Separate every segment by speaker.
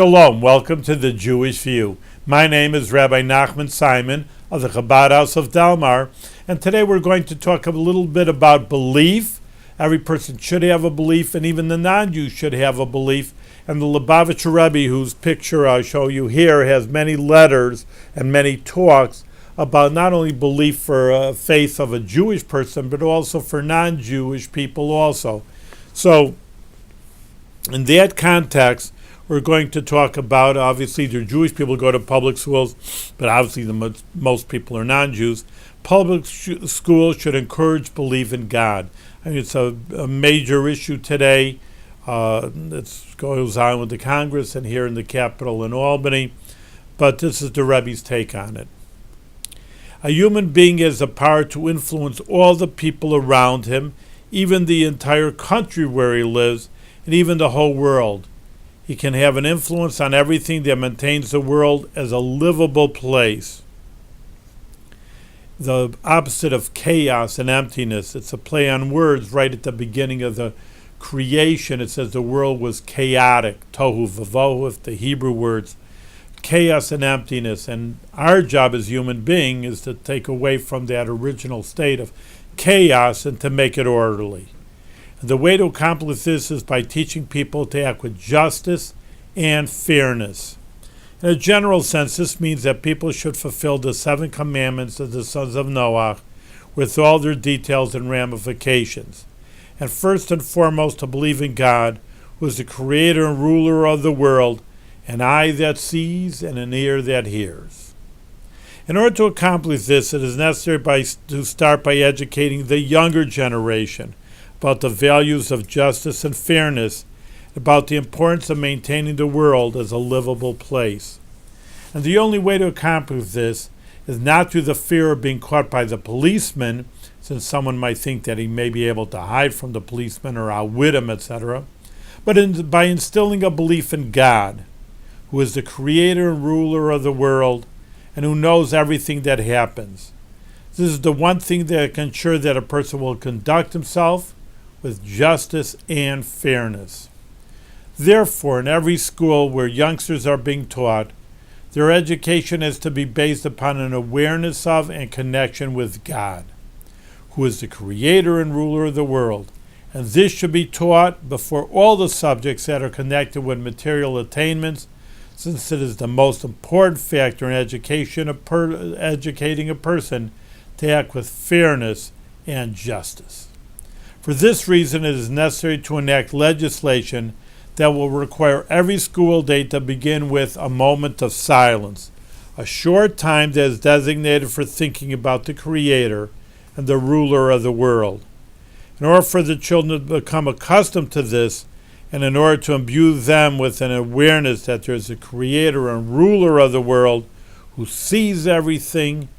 Speaker 1: Shalom, welcome to the Jewish View. My name is Rabbi Nachman Simon of the Chabad House of Delmar, and today we're going to talk a little bit about belief. Every person should have a belief, and even the non-Jews should have a belief. And the Lubavitcher Rebbe, whose picture I'll show you here, has many letters and many talks about not only belief for faith of a Jewish person, but also for non-Jewish people also. So, in that context, we're going to talk about, obviously, the Jewish people go to public schools, but obviously most people are non-Jews. Public schools should encourage belief in God. I mean, it's a major issue today. It goes on with the Congress and here in the Capitol in Albany, but this is the Rebbe's take on it. A human being has the power to influence all the people around him, even the entire country where he lives, and even the whole world. He can have an influence on everything that maintains the world as a livable place. The opposite of chaos and emptiness. It's a play on words right at the beginning of the creation. It says the world was chaotic, tohu vavohu, the Hebrew words, chaos and emptiness. And our job as human beings is to take away from that original state of chaos and to make it orderly. And the way to accomplish this is by teaching people to act with justice and fairness. In a general sense, this means that people should fulfill the 7 commandments of the sons of Noah with all their details and ramifications. And first and foremost, to believe in God, who is the creator and ruler of the world, an eye that sees and an ear that hears. In order to accomplish this, it is necessary to start by educating the younger generation about the values of justice and fairness, about the importance of maintaining the world as a livable place. And the only way to accomplish this is not through the fear of being caught by the policeman, since someone might think that he may be able to hide from the policeman or outwit him, etc., but by instilling a belief in God, who is the creator and ruler of the world and who knows everything that happens. This is the one thing that can ensure that a person will conduct himself with justice and fairness. Therefore, in every school where youngsters are being taught, their education is to be based upon an awareness of and connection with God, who is the creator and ruler of the world. And this should be taught before all the subjects that are connected with material attainments, since it is the most important factor in educating a person to act with fairness and justice. For this reason, it is necessary to enact legislation that will require every school day to begin with a moment of silence, a short time that is designated for thinking about the Creator and the ruler of the world. In order for the children to become accustomed to this, and in order to imbue them with an awareness that there is a Creator and ruler of the world who sees everything,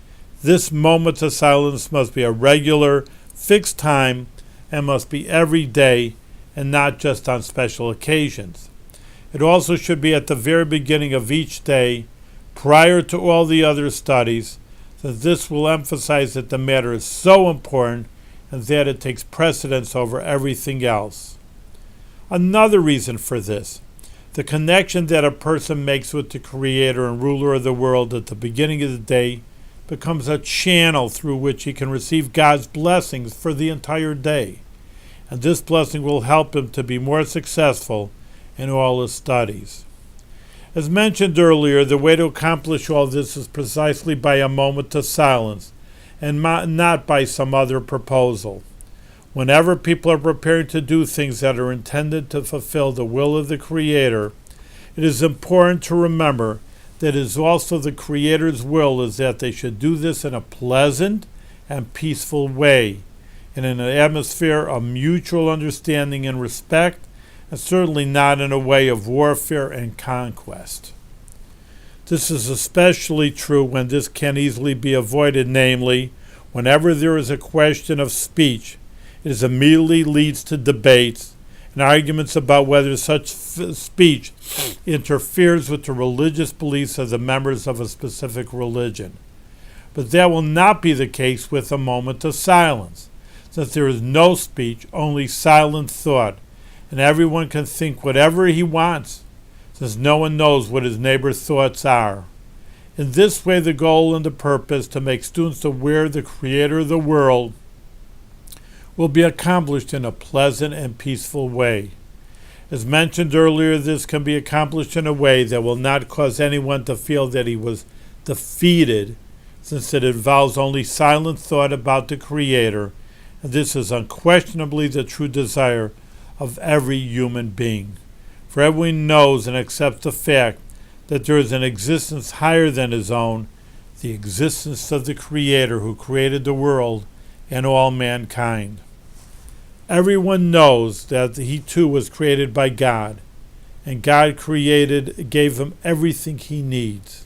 Speaker 1: this moment of silence must be a regular, fixed time and must be every day and not just on special occasions. It also should be at the very beginning of each day, prior to all the other studies, that this will emphasize that the matter is so important and that it takes precedence over everything else. Another reason for this, the connection that a person makes with the Creator and ruler of the world at the beginning of the day becomes a channel through which he can receive God's blessings for the entire day. And this blessing will help him to be more successful in all his studies. As mentioned earlier, the way to accomplish all this is precisely by a moment of silence, and not by some other proposal. Whenever people are preparing to do things that are intended to fulfill the will of the Creator, it is important to remember that it is also the Creator's will is that they should do this in a pleasant and peaceful way, and in an atmosphere of mutual understanding and respect, and certainly not in a way of warfare and conquest. This is especially true when this can easily be avoided, namely, whenever there is a question of speech, it immediately leads to debates and arguments about whether such speech interferes with the religious beliefs of the members of a specific religion. But that will not be the case with a moment of silence, since there is no speech, only silent thought, and everyone can think whatever he wants, since no one knows what his neighbor's thoughts are. In this way, the goal and the purpose to make students aware of the Creator of the world will be accomplished in a pleasant and peaceful way. As mentioned earlier, this can be accomplished in a way that will not cause anyone to feel that he was defeated, since it involves only silent thought about the Creator, and this is unquestionably the true desire of every human being. For everyone knows and accepts the fact that there is an existence higher than his own, the existence of the Creator who created the world and all mankind. Everyone knows that he too was created by God, and God gave him everything he needs.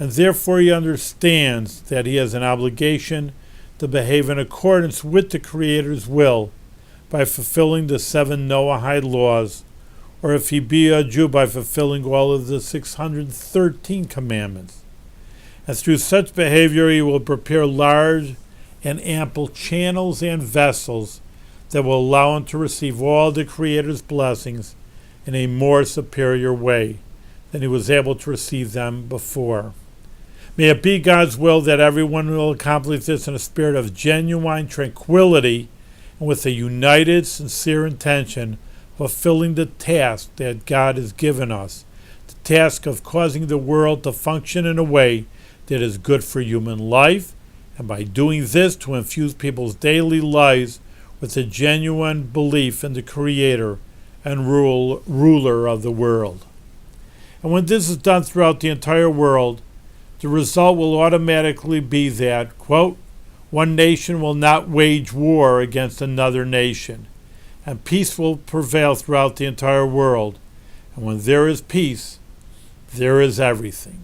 Speaker 1: And therefore he understands that he has an obligation to behave in accordance with the Creator's will by fulfilling the 7 Noahide laws, or if he be a Jew, by fulfilling all of the 613 commandments. And through such behavior he will prepare large and ample channels and vessels that will allow him to receive all the Creator's blessings in a more superior way than he was able to receive them before. May it be God's will that everyone will accomplish this in a spirit of genuine tranquility and with a united, sincere intention of fulfilling the task that God has given us, the task of causing the world to function in a way that is good for human life, and by doing this to infuse people's daily lives with a genuine belief in the Creator and ruler of the world. And when this is done throughout the entire world, the result will automatically be that, quote, one nation will not wage war against another nation, and peace will prevail throughout the entire world. And when there is peace, there is everything.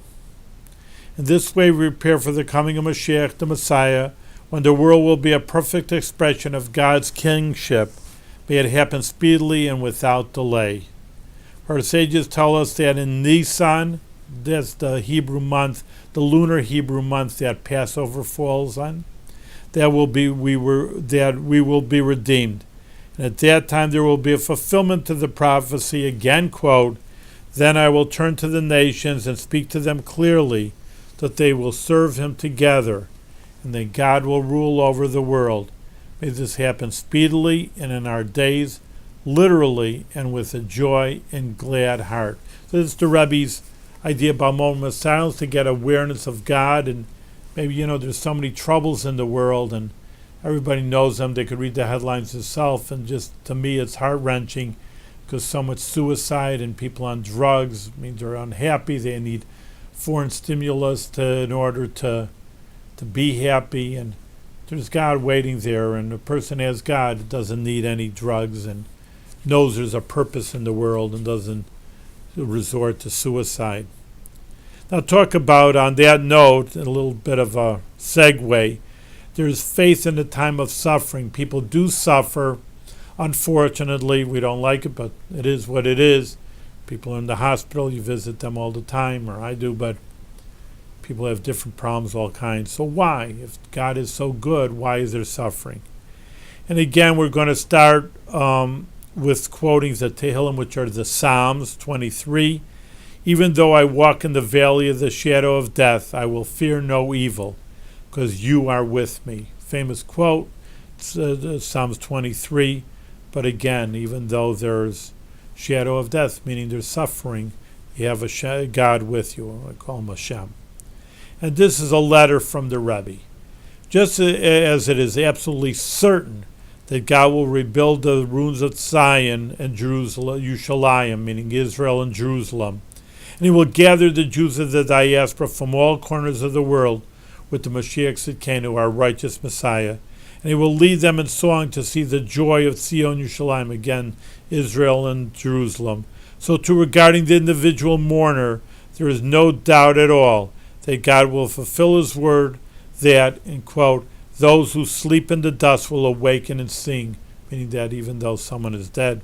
Speaker 1: In this way, we prepare for the coming of Mashiach, the Messiah, when the world will be a perfect expression of God's kingship. May it happen speedily and without delay. Our sages tell us that in Nisan, that's the Hebrew month, the lunar Hebrew month that Passover falls on, that we will be redeemed. And at that time there will be a fulfillment to the prophecy, again, quote, then I will turn to the nations and speak to them clearly, that they will serve him together, and that God will rule over the world. May this happen speedily and in our days, literally and with a joy and glad heart. So this is the Rebbe's idea about moment of silence, to get awareness of God. And maybe, there's so many troubles in the world and everybody knows them. They could read the headlines themselves, and just, to me, it's heart-wrenching because so much suicide and people on drugs means they're unhappy. They need foreign stimulus in order to be happy, and there's God waiting there, and a person has God doesn't need any drugs and knows there's a purpose in the world and doesn't resort to suicide. Now, talk about, on that note, a little bit of a segue, there's faith in the time of suffering. People do suffer. Unfortunately, we don't like it, but it is what it is. People are in the hospital, you visit them all the time, or I do, but people have different problems, all kinds. So why? If God is so good, why is there suffering? And again, we're going to start with quoting the Tehillim, which are the Psalms 23. Even though I walk in the valley of the shadow of death, I will fear no evil, because you are with me. Famous quote, Psalms 23. But again, even though there's shadow of death, meaning there's suffering, you have a God with you. I call him Hashem. And this is a letter from the Rebbe. Just as it is absolutely certain that God will rebuild the ruins of Zion and Jerusalem, Yerushalayim, meaning Israel and Jerusalem, and he will gather the Jews of the diaspora from all corners of the world with the Mashiach Tzidkenu, our righteous Messiah, and he will lead them in song to see the joy of Zion, Yerushalayim, again, Israel and Jerusalem. So too, regarding the individual mourner, there is no doubt at all that God will fulfill his word that, and quote, those who sleep in the dust will awaken and sing, meaning that even though someone is dead,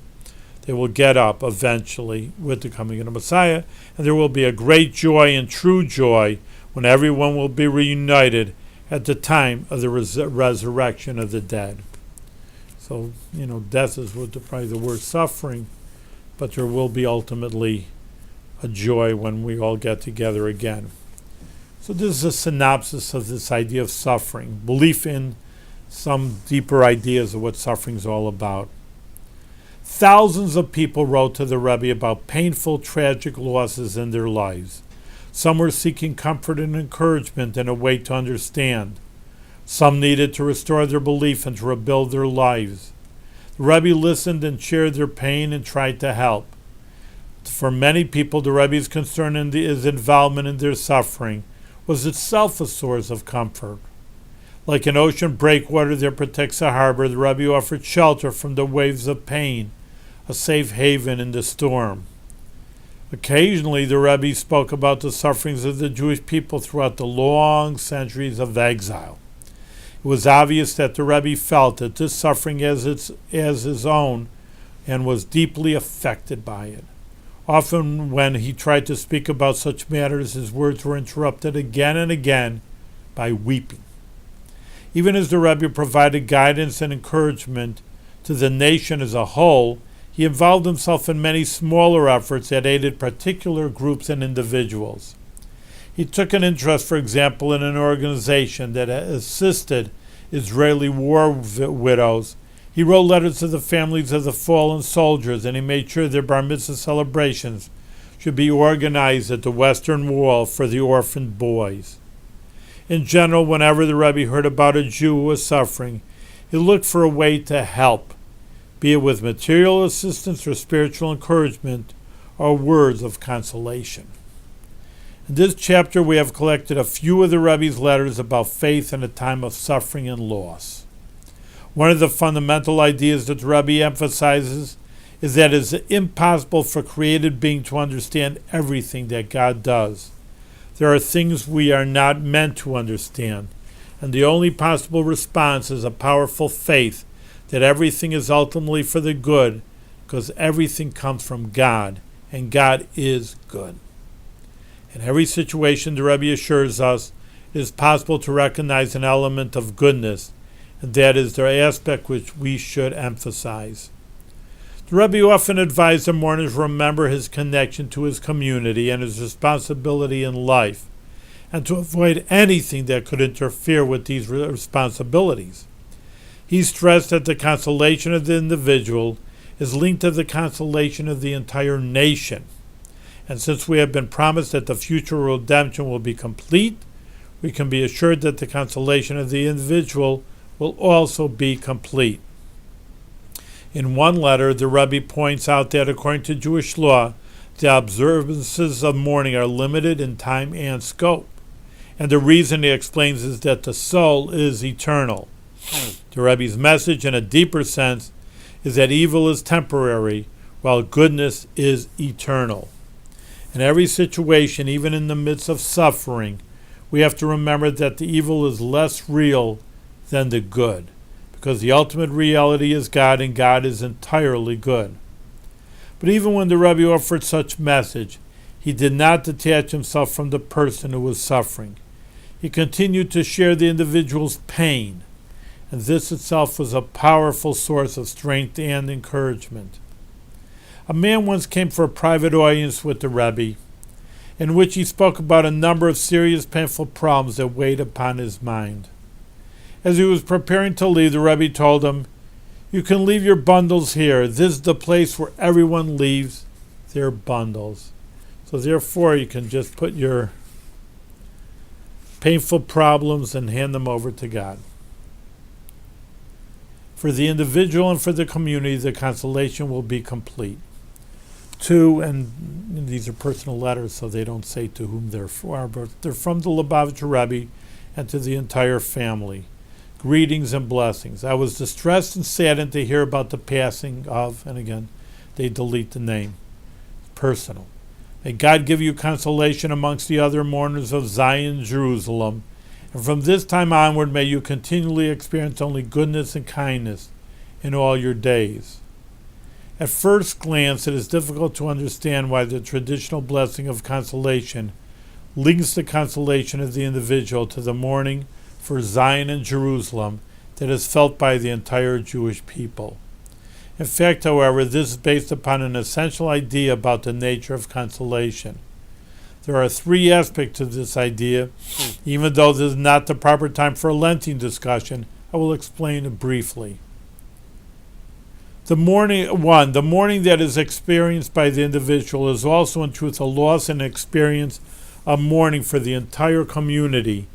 Speaker 1: they will get up eventually with the coming of the Messiah, and there will be a great joy and true joy when everyone will be reunited at the time of the resurrection of the dead. So, death is probably the worst suffering, but there will be ultimately a joy when we all get together again. So this is a synopsis of this idea of suffering, belief in some deeper ideas of what suffering is all about. Thousands of people wrote to the Rebbe about painful, tragic losses in their lives. Some were seeking comfort and encouragement and a way to understand. Some needed to restore their belief and to rebuild their lives. The Rebbe listened and shared their pain and tried to help. For many people, the Rebbe's concern and his involvement in their suffering was itself a source of comfort. Like an ocean breakwater that protects a harbor, the Rebbe offered shelter from the waves of pain, a safe haven in the storm. Occasionally, the Rebbe spoke about the sufferings of the Jewish people throughout the long centuries of exile. It was obvious that the Rebbe felt that this suffering as his own and was deeply affected by it. Often when he tried to speak about such matters, his words were interrupted again and again by weeping. Even as the Rebbe provided guidance and encouragement to the nation as a whole, he involved himself in many smaller efforts that aided particular groups and individuals. He took an interest, for example, in an organization that assisted Israeli war widows. He wrote letters to the families of the fallen soldiers, and he made sure their bar mitzvah celebrations should be organized at the Western Wall for the orphaned boys. In general, whenever the Rebbe heard about a Jew who was suffering, he looked for a way to help, be it with material assistance or spiritual encouragement or words of consolation. In this chapter, we have collected a few of the Rebbe's letters about faith in a time of suffering and loss. One of the fundamental ideas that the Rebbe emphasizes is that it is impossible for a created being to understand everything that God does. There are things we are not meant to understand, and the only possible response is a powerful faith that everything is ultimately for the good, because everything comes from God, and God is good. In every situation, the Rebbe assures us it is possible to recognize an element of goodness, and that is the aspect which we should emphasize. The Rebbe often advised the mourners to remember his connection to his community and his responsibility in life, and to avoid anything that could interfere with these responsibilities. He stressed that the consolation of the individual is linked to the consolation of the entire nation. And since we have been promised that the future redemption will be complete, we can be assured that the consolation of the individual will also be complete. In one letter, the Rebbe points out that according to Jewish law, the observances of mourning are limited in time and scope. And the reason he explains is that the soul is eternal. The Rebbe's message, in a deeper sense, is that evil is temporary, while goodness is eternal. In every situation, even in the midst of suffering, we have to remember that the evil is less real than the good, because the ultimate reality is God, and God is entirely good. But even when the Rebbe offered such message, he did not detach himself from the person who was suffering. He continued to share the individual's pain, and this itself was a powerful source of strength and encouragement. A man once came for a private audience with the Rebbe, in which he spoke about a number of serious, painful problems that weighed upon his mind. As he was preparing to leave, the Rebbe told him, "You can leave your bundles here. This is the place where everyone leaves their bundles. So therefore, you can just put your painful problems and hand them over to God." For the individual and for the community, the consolation will be complete. To, and these are personal letters, so they don't say to whom they're for, but they're from the Lubavitcher Rebbe and to the entire family. Greetings and blessings. I was distressed and saddened to hear about the passing of, and again, they delete the name. Personal. May God give you consolation amongst the other mourners of Zion, Jerusalem, and from this time onward may you continually experience only goodness and kindness in all your days. At first glance, it is difficult to understand why the traditional blessing of consolation links the consolation of the individual to the mourning for Zion and Jerusalem that is felt by the entire Jewish people. In fact, however, this is based upon an essential idea about the nature of consolation. There are three aspects to this idea. Even though this is not the proper time for a Lenten discussion, I will explain it briefly. The mourning that is experienced by the individual is also in truth a loss and experience of mourning for the entire community.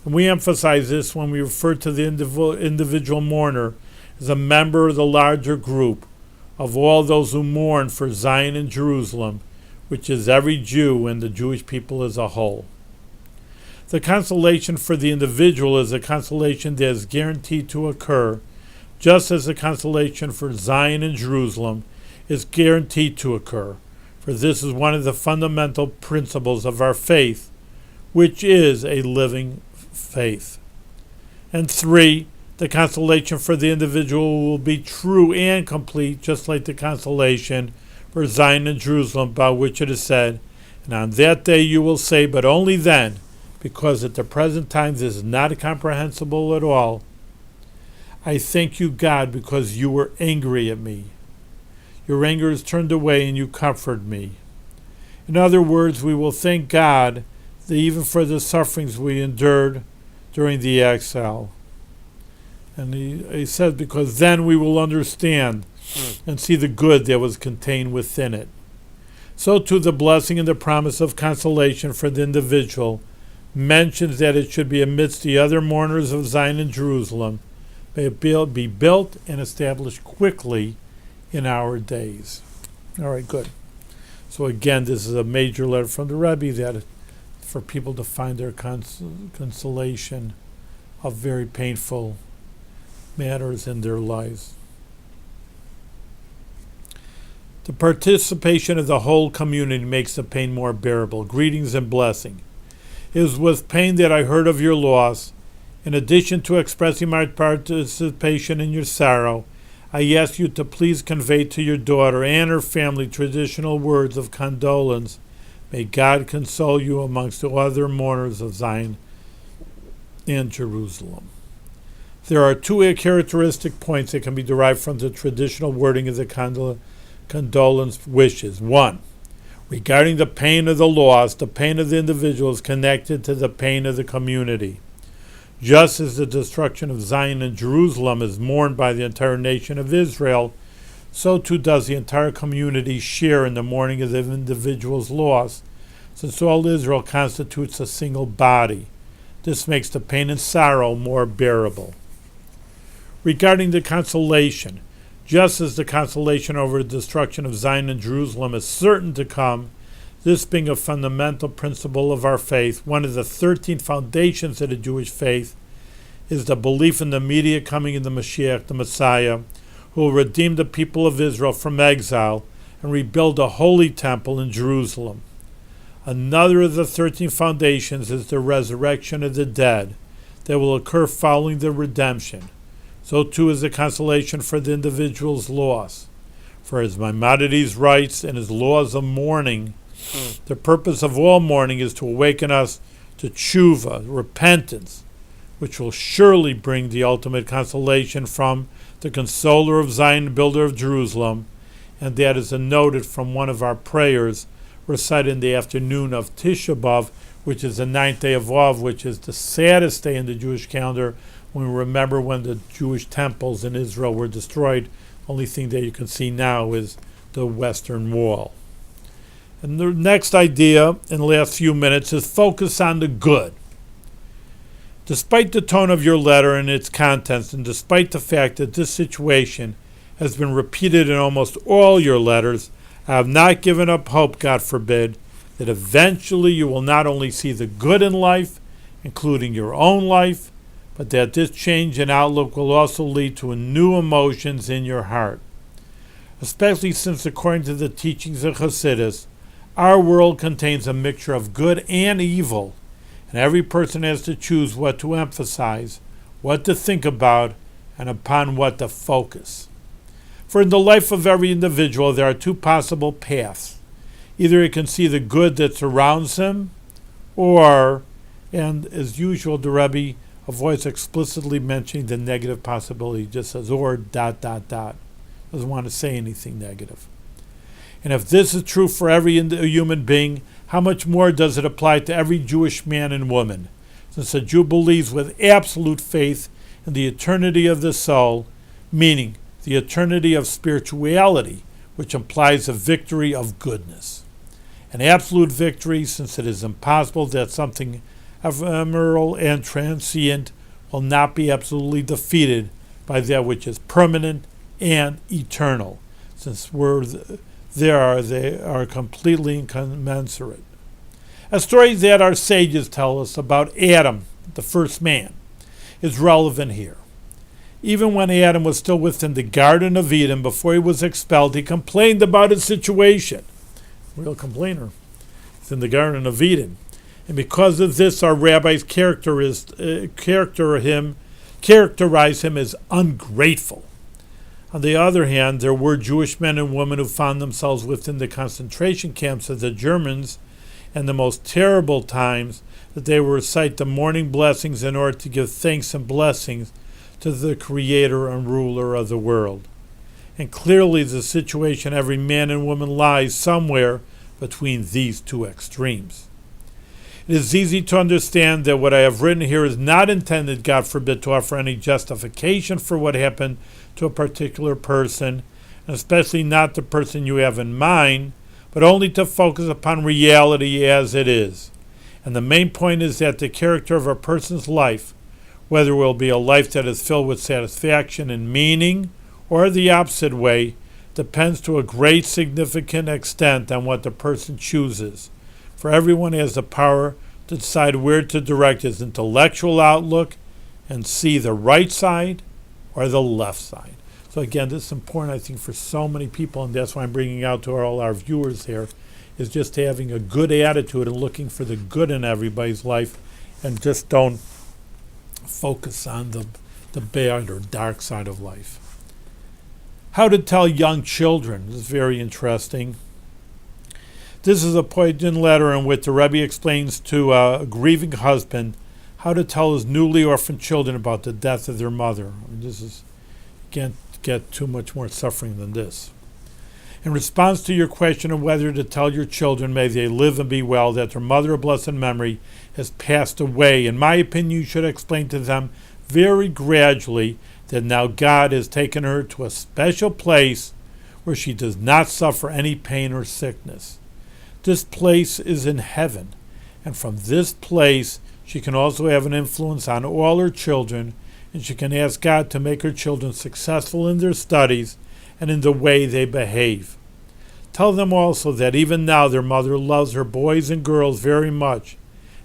Speaker 1: And we emphasize this when we refer to the individual mourner as a member of the larger group of all those who mourn for Zion and Jerusalem, which is every Jew and the Jewish people as a whole. The consolation for the individual is a consolation that is guaranteed to occur, just as the consolation for Zion and Jerusalem is guaranteed to occur, for this is one of the fundamental principles of our faith, which is a living faith. And 3, the consolation for the individual will be true and complete, just like the consolation for Zion and Jerusalem, about which it is said, and on that day you will say, but only then, because at the present time this is not comprehensible at all, I thank you, God, because you were angry at me. Your anger is turned away and you comfort me. In other words, we will thank God that even for the sufferings we endured during the exile. And he says, because then we will understand and see the good that was contained within it. So too the blessing and the promise of consolation for the individual mentions that it should be amidst the other mourners of Zion and Jerusalem, may it be built and established quickly in our days. All right, good. So again, this is a major letter from the Rebbe that for people to find their consolation of very painful matters in their lives. The participation of the whole community makes the pain more bearable. Greetings and blessing. It is with pain that I heard of your loss. In addition to expressing my participation in your sorrow, I ask you to please convey to your daughter and her family traditional words of condolence. May God console you amongst the other mourners of Zion and Jerusalem. There are 2 characteristic points that can be derived from the traditional wording of the condolence wishes. 1. Regarding the pain of the loss, the pain of the individual is connected to the pain of the community. Just as the destruction of Zion and Jerusalem is mourned by the entire nation of Israel, so too does the entire community share in the mourning of the individual's loss, since all Israel constitutes a single body. This makes the pain and sorrow more bearable. Regarding the consolation, just as the consolation over the destruction of Zion and Jerusalem is certain to come, this being a fundamental principle of our faith, one of the 13 foundations of the Jewish faith, is the belief in the immediate coming of the Mashiach, the Messiah, who will redeem the people of Israel from exile and rebuild a holy temple in Jerusalem. Another of the 13 foundations is the resurrection of the dead that will occur following the redemption. So too is the consolation for the individual's loss. For as Maimonides writes in his Laws of Mourning, the purpose of all mourning is to awaken us to tshuva, repentance, which will surely bring the ultimate consolation from the consoler of Zion, builder of Jerusalem, and that is noted from one of our prayers recited in the afternoon of Tisha B'Av, which is the 9th day of Av, which is the saddest day in the Jewish calendar, when we remember when the Jewish temples in Israel were destroyed. Only thing that you can see now is the Western Wall. And the next idea in the last few minutes is focus on the good. Despite the tone of your letter and its contents, and despite the fact that this situation has been repeated in almost all your letters, I have not given up hope, God forbid, that eventually you will not only see the good in life, including your own life, but that this change in outlook will also lead to new emotions in your heart. Especially since, according to the teachings of Hasidus, our world contains a mixture of good and evil, and every person has to choose what to emphasize, what to think about, and upon what to focus. For in the life of every individual, there are 2 possible paths. Either he can see the good that surrounds him, or, and as usual, the Rebbe avoids explicitly mentioning the negative possibility, just says, or ... Doesn't want to say anything negative. And if this is true for every human being, how much more does it apply to every Jewish man and woman? Since a Jew believes with absolute faith in the eternity of the soul, meaning the eternity of spirituality, which implies a victory of goodness. An absolute victory, since it is impossible that something ephemeral and transient will not be absolutely defeated by that which is permanent and eternal, since they are completely incommensurate. A story that our sages tell us about Adam, the first man, is relevant here. Even when Adam was still within the Garden of Eden, before he was expelled, he complained about his situation. Real complainer. He's in the Garden of Eden. And because of this, our rabbis characterize him as ungrateful. On the other hand, there were Jewish men and women who found themselves within the concentration camps of the Germans, and the most terrible times that they would recite the morning blessings in order to give thanks and blessings to the Creator and Ruler of the world. And clearly the situation every man and woman lies somewhere between these two extremes. It is easy to understand that what I have written here is not intended, God forbid, to offer any justification for what happened to a particular person, and especially not the person you have in mind, but only to focus upon reality as it is. And the main point is that the character of a person's life, whether it will be a life that is filled with satisfaction and meaning, or the opposite way, depends to a great significant extent on what the person chooses. For everyone has the power to decide where to direct his intellectual outlook and see the right side or the left side. So again, this is important, I think, for so many people, and that's why I'm bringing out to all our viewers here, is just having a good attitude and looking for the good in everybody's life, and just don't focus on the bad or dark side of life. How to tell young children is very interesting. This is a poignant letter in which the Rebbe explains to a grieving husband how to tell his newly orphaned children about the death of their mother. This is, can't get too much more suffering than this. In response to your question of whether to tell your children, may they live and be well, that their mother of blessed memory has passed away, in my opinion, you should explain to them very gradually that now God has taken her to a special place where she does not suffer any pain or sickness. This place is in heaven, and from this place she can also have an influence on all her children, and she can ask God to make her children successful in their studies and in the way they behave. Tell them also that even now their mother loves her boys and girls very much,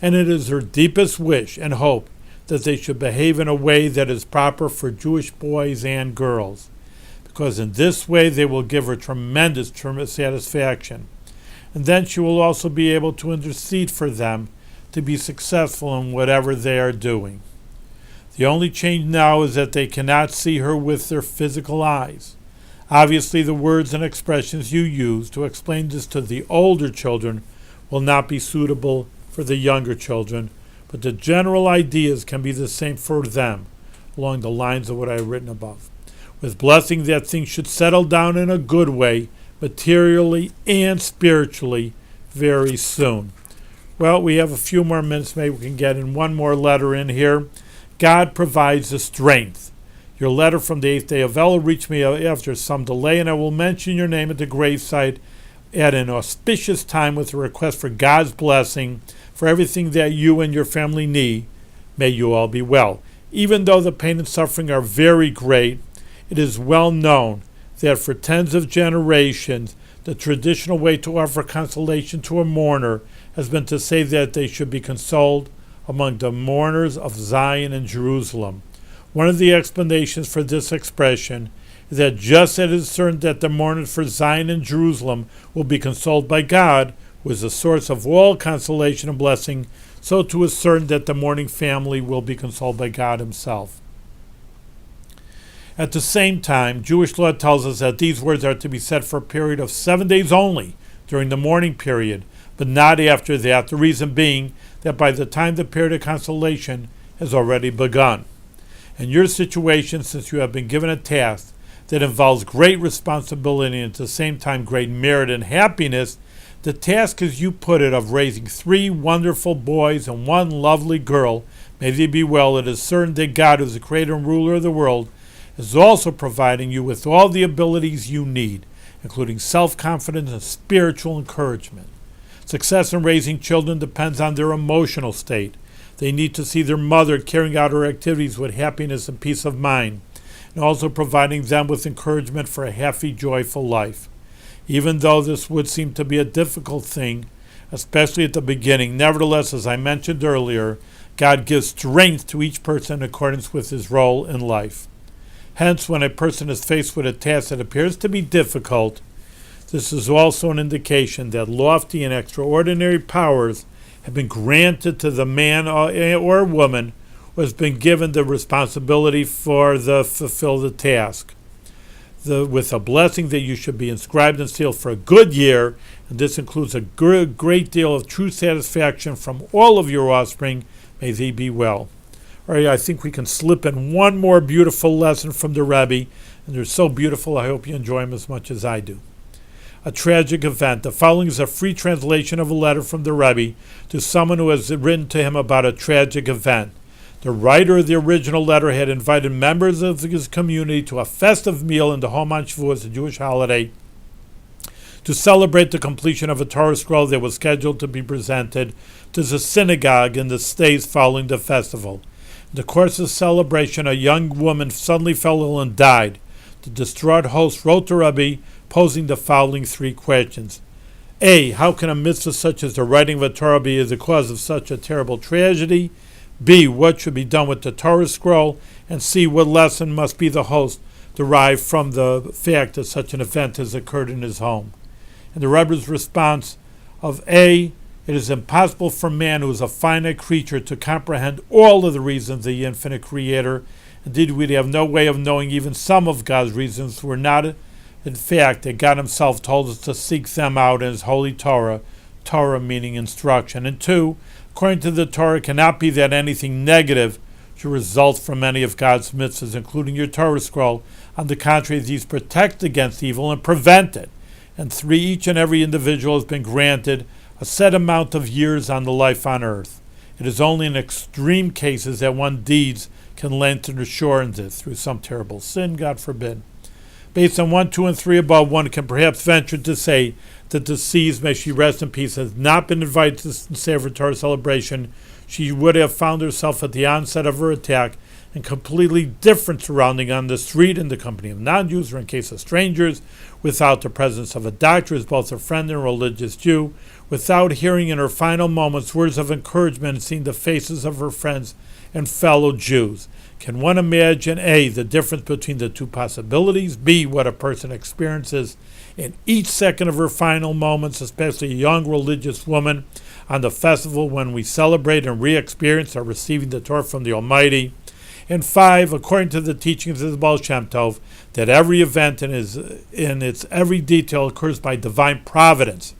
Speaker 1: and it is her deepest wish and hope that they should behave in a way that is proper for Jewish boys and girls, because in this way they will give her tremendous satisfaction. And then she will also be able to intercede for them to be successful in whatever they are doing. The only change now is that they cannot see her with their physical eyes. Obviously, the words and expressions you use to explain this to the older children will not be suitable for the younger children, but the general ideas can be the same for them, along the lines of what I have written above, with blessing that things should settle down in a good way, materially and spiritually, very soon. Well, we have a few more minutes. Maybe we can get in one more letter in here. God provides the strength. Your letter from the 8th day of Elul reached me after some delay, and I will mention your name at the gravesite at an auspicious time with a request for God's blessing for everything that you and your family need. May you all be well. Even though the pain and suffering are very great, it is well known that for tens of generations, the traditional way to offer consolation to a mourner has been to say that they should be consoled among the mourners of Zion and Jerusalem. One of the explanations for this expression is that just as it is certain that the mourners for Zion and Jerusalem will be consoled by God, who is the source of all consolation and blessing, so too is certain that the mourning family will be consoled by God himself. At the same time, Jewish law tells us that these words are to be said for a period of 7 days only during the mourning period, but not after that, the reason being that by the time the period of consolation has already begun. In your situation, since you have been given a task that involves great responsibility and at the same time great merit and happiness, the task, as you put it, of raising 3 wonderful boys and 1 lovely girl, may they be well, it is certain that God, who is the creator and ruler of the world, is also providing you with all the abilities you need, including self-confidence and spiritual encouragement. Success in raising children depends on their emotional state. They need to see their mother carrying out her activities with happiness and peace of mind, and also providing them with encouragement for a happy, joyful life. Even though this would seem to be a difficult thing, especially at the beginning, nevertheless, as I mentioned earlier, God gives strength to each person in accordance with his role in life. Hence, when a person is faced with a task that appears to be difficult, this is also an indication that lofty and extraordinary powers have been granted to the man or woman who has been given the responsibility for fulfill the task. With a blessing that you should be inscribed and sealed for a good year, and this includes a great deal of true satisfaction from all of your offspring, may they be well. All right, I think we can slip in one more beautiful lesson from the Rebbe, and they're so beautiful, I hope you enjoy them as much as I do. A tragic event. The following is a free translation of a letter from the Rebbe to someone who has written to him about a tragic event. The writer of the original letter had invited members of his community to a festive meal in the Hom HaShavuos, a Jewish holiday, to celebrate the completion of a Torah scroll that was scheduled to be presented to the synagogue in the days following the festival. In the course of the celebration, a young woman suddenly fell ill and died. The distraught host wrote to Rabbi, posing the following 3 questions. A. How can a mitzvah such as the writing of a Torah be the cause of such a terrible tragedy? B. What should be done with the Torah scroll? And C. What lesson must be the host derive from the fact that such an event has occurred in his home? And the Rebbe's response of A. It is impossible for man, who is a finite creature, to comprehend all of the reasons of the infinite Creator. Indeed, we have no way of knowing even some of God's reasons. We're not, in fact, that God himself told us to seek them out in his holy Torah, Torah meaning instruction. And 2, according to the Torah, it cannot be that anything negative should result from any of God's mitzvahs, including your Torah scroll. On the contrary, these protect against evil and prevent it. And 3, each and every individual has been granted a set amount of years on the life on earth. It is only in extreme cases that one's deeds can lengthen or shorten it through some terrible sin, God forbid. Based on 1, 2, and 3 above, one can perhaps venture to say that the deceased, may she rest in peace, has not been invited to the Sefer Torah celebration. She would have found herself at the onset of her attack in completely different surrounding on the street, in the company of non-Jews, or in case of strangers, without the presence of a doctor as both a friend and a religious Jew, without hearing in her final moments words of encouragement and seeing the faces of her friends and fellow Jews. Can one imagine, A, the difference between the 2 possibilities, B, what a person experiences in each second of her final moments, especially a young religious woman on the festival when we celebrate and re-experience our receiving the Torah from the Almighty? And 5, according to the teachings of the Baal Shem Tov, that every event in its every detail occurs by divine providence.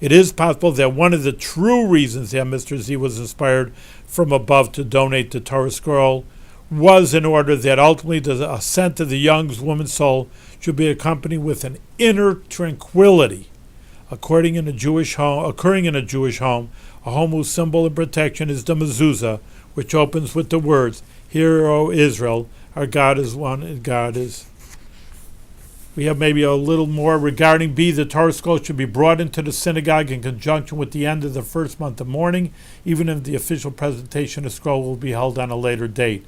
Speaker 1: It is possible that one of the true reasons that Mr. Z was inspired from above to donate the Torah scroll was in order that ultimately the ascent of the young woman's soul should be accompanied with an inner tranquility. Occurring in a Jewish home, a home whose symbol of protection is the mezuzah, which opens with the words, "Hear, O Israel, our God is one, and God is." We have maybe a little more regarding B. The Torah scroll should be brought into the synagogue in conjunction with the end of the first month of mourning, even if the official presentation of the scroll will be held on a later date.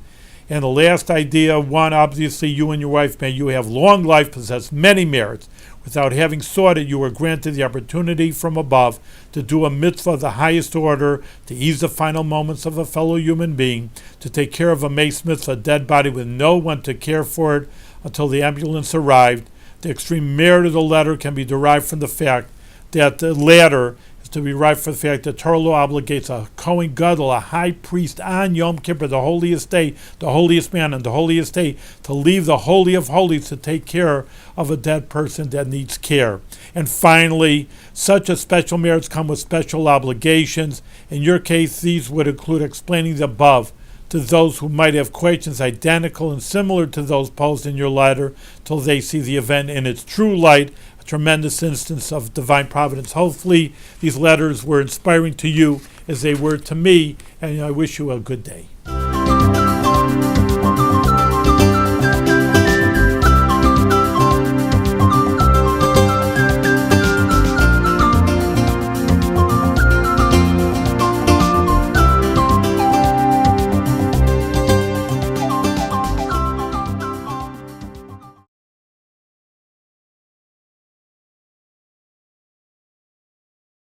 Speaker 1: And the last idea, 1, obviously you and your wife, may you have long life, possess many merits. Without having sought it, you were granted the opportunity from above to do a mitzvah of the highest order, to ease the final moments of a fellow human being, to take care of a mace mitzvah, a dead body with no one to care for it until the ambulance arrived. The extreme merit of the letter can be derived from the fact that the latter is to be derived from the fact that Torah law obligates a Kohen Gadol, a high priest on Yom Kippur, the holiest day, the holiest man, and the holiest day, to leave the Holy of Holies to take care of a dead person that needs care. And finally, such a special merits come with special obligations. In your case, these would include explaining the above to those who might have questions identical and similar to those posed in your letter, till they see the event in its true light, a tremendous instance of divine providence. Hopefully these letters were inspiring to you as they were to me, and I wish you a good day.